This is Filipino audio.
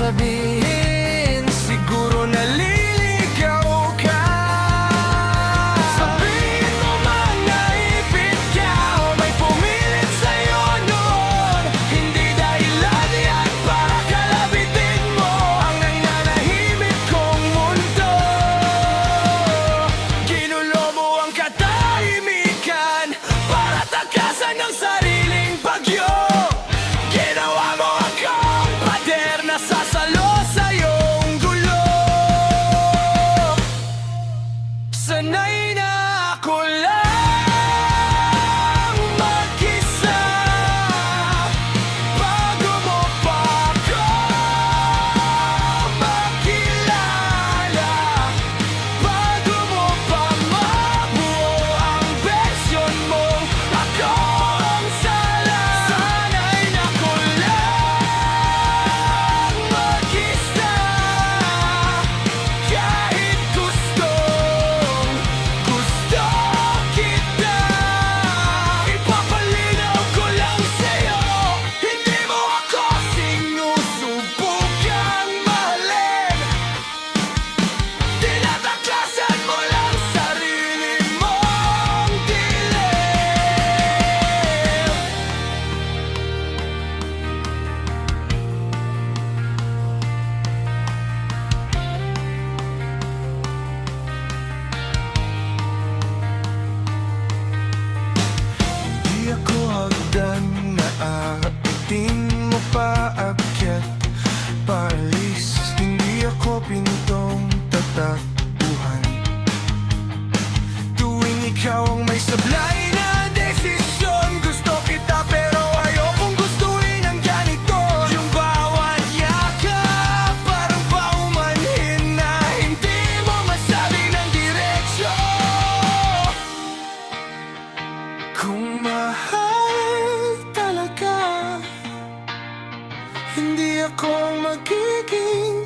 sasabihin, siguro naliligaw ka. Sabihin mo man na ipit ka o may pumilit sa'yo noon, hindi dahilan yan para kalabitin mo ang nananahimik kong mundo. Ginulo mo ang katahimikan para takasan ng sariling bagyo. Ginawa mo akong pader na sasalo sa iyong gulo. Sanay na ako lang mag-isa bago mo pa ako makilala, bago mo pa mabuo ang bersyon mong ako ang sala. Sanay na ako lang mag-isa kahit gustong gusto kita. Ipapalinaw ko lang sa'yo, hindi mo ako sinusubukang mahalin. Tinataklasan mo lang sarili mong dilim. Hindi ako hagdan na aakitin mo paakyat paalis. Hindi ako pintong tatakbuhan tuwing ikaw ang may sablay na desisyon. Gusto kita pero ayokong gustuin ang ganito. Yung bawat yakap parang paumanhin na hindi mo masabi ng diretsyo. Kung mahal talaga, hindi ako magiging